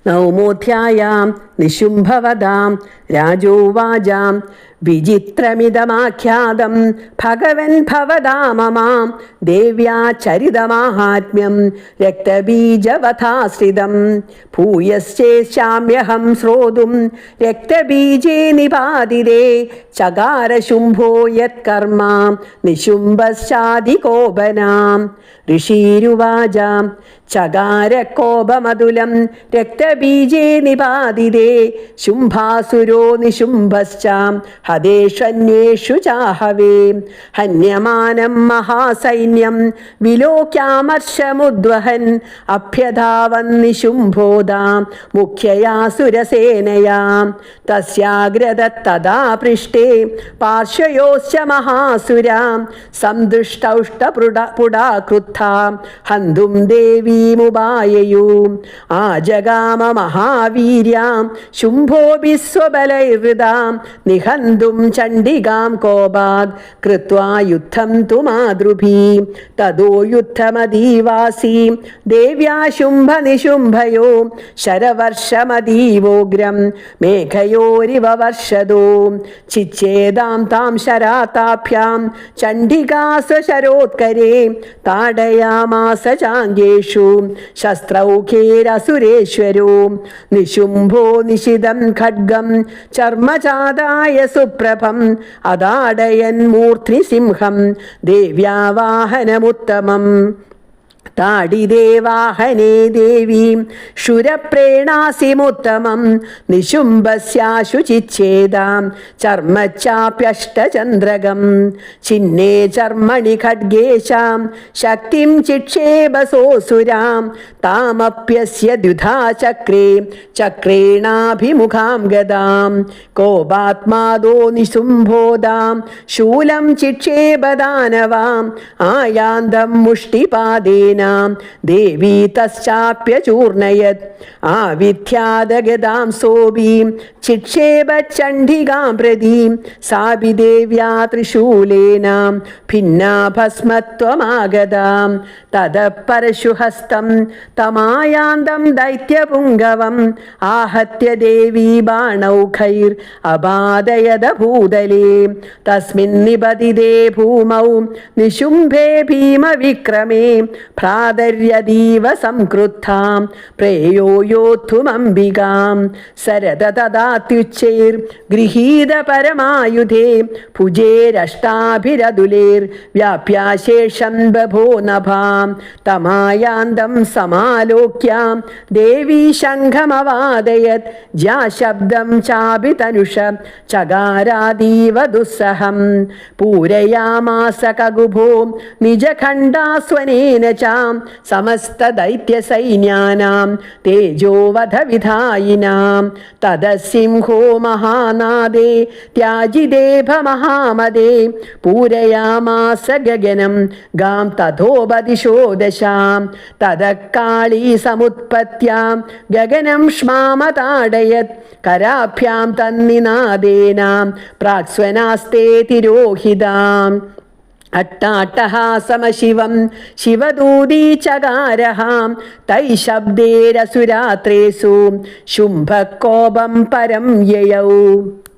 നൗമോധ്യായാം നിശുംഭവദാം രാജോവാചാം വിചിത്രമിതമാഖ്യാതം ഭഗവൻ ഭവതാമമാം ദേവ്യാ ചരിതമാഹാത്മ്യം രക്തബീജവഥാശ്രിതം ഭൂയശ്ചേഷ്യാമ്യഹം ശ്രോതും രക്തബീജേ നിപാതിതേ ചകാരശുംഭോ യത്കർമ്മ നിശുംഭശ്ചാദികോപനാം ഋഷീരുവാചാം ചകാരകോപമതുലം രക്തബീജേ നിപാതിതേ ശുംഭാസുരോ നിശുംഭശ്ചാം ഹതേഷന്യേഷു ചാഹവേ ഹന്യമാനം മഹാസൈന്യം വിലോക്യാമർഷമുദ്വഹൻ അഭ്യധാവൻ നിശുംഭോദാം മുഖ്യയാ സുരസേനയാം തസ്യാഗ്രതത്തദാ പൃഷ്ടേ പാർശ്വയോശ്ച മഹാസുരാം സംദൃഷ്ടൗഷ്ടപുടാകൃത്താം ഹന്തും ദേവീമുപായയൂ ആജഗാമ മഹാവീര്യാം ശുംഭോഭിസ്വബലൈർഹൃതാം നിഹന്തും ചണ്ഡികാം കോപാത് കൃത്വാ യുദ്ധം തു മാതൃഭി തദോ യുദ്ധമദീവാസി ദേവ്യാ ശുംഭ നിശുംഭയോ ശരവർഷമദീവോഗ്രം മേഘയോരിവ വർഷദോ ചിച്ഛേദാം താം ശരാതാഭ്യാം ചണ്ഡികാ സ്വശരോത്കരേ താടയാമാസ ചാംഗേഷു ശസ്ത്രൗഖേരസുരേശ്വരോ നിശുംഭോ നിശിതം ഖഡ്ഗം ചർമ്മചാദായ സുപ്രഭം അതാടയൻ മൂർധ്നി സിംഹം ദേവ്യാ വാഹനമുത്തമം താടിദേവാഹനേ ദേവീം ശുരപ്രേണാസിമുത്തമം നിശുംഭസ്യാശു ചിച്ഛേദാം ചർമ്മച്ചാപ്യഷ്ടചന്ദ്രകം ചിഹ്നേ ചർമ്മണി ഖഡ്ഗേശാം ശക്തിം ചിക്ഷേപസോസുരാം താമപ്യസ്യ ദ്വിധാ ചക്രേ ചക്രേണാഭിമുഖാം ഗദാം കോപാത്മാദോ നിശുംഭോദാം ശൂലം ചിക്ഷേപദാനവാം ആയാന്തം മുഷ്ടിപാദേന ദേവീ തശ്ചാപ്യചൂർണയത് ആവിധ്യാദഗദാം സോബീം ചിക്ഷേപചണ്ഡികാം പ്രതീം സാപി ദേവ്യാ ത്രിശൂലേന ഭിന്നാ ഭസ്മത്വമാഗതാം തതഃ പരശുഹസ്തം തമായാന്തം ദൈത്യപുംഗവം ആഹത്യ ദേവീ ബാണൗഖൈർ അപാദയത ഭൂതലേ തസ്മിൻ നിപതിതേ ഭൂമൗ നിശുംഭേ ഭീമവിക്രമേ ഭ്രാതര്യതീവ സംക്രുദ്ധാം പ്രേയോ യോദ്ധുമംബികാം സരത തദാത്യുച്ചൈർ ഗൃഹീത പരമായുധേ ഭുജേരഷ്ടാഭിരതുലേർ വ്യാപ്യാശേഷം ബഭോ നഭാം തമായാന്തം സമാലോക്യാം ദേവീ ശംഖമവാദയത് ജാശബ്ദം ചാപി തനുഷ ചകാരാദീവ ദുസ്സഹം പൂരയാമാസ കകുഭോ നിജഖണ്ഡാസ്വനേന ചാം സമസ്തദൈത്യസൈന്യാനാം തേജോവധവിധായിനാം തദസിംഹോ മഹാനാദേ ത്യാജിദേഭ മഹാമദേ പൂരയാമാസ ഗഗനം ഗാം തഥോപദിശോ ദശാം തദക്കാളീ സമുത്പത്യാം ഗഗനം ശ്മാമതാടയത് കരാഭ്യാം തന്നിനാദേനാം പ്രാക്സ്വനാസ്തേ തിരോഹിതാം അട്ടാട്ടഹാസമശിവം ശിവദൂതീ ചകാരഹാം തൈ ശബ്ദേരസുരാത്രേഷു ശുംഭകോപം പരം യയൗ.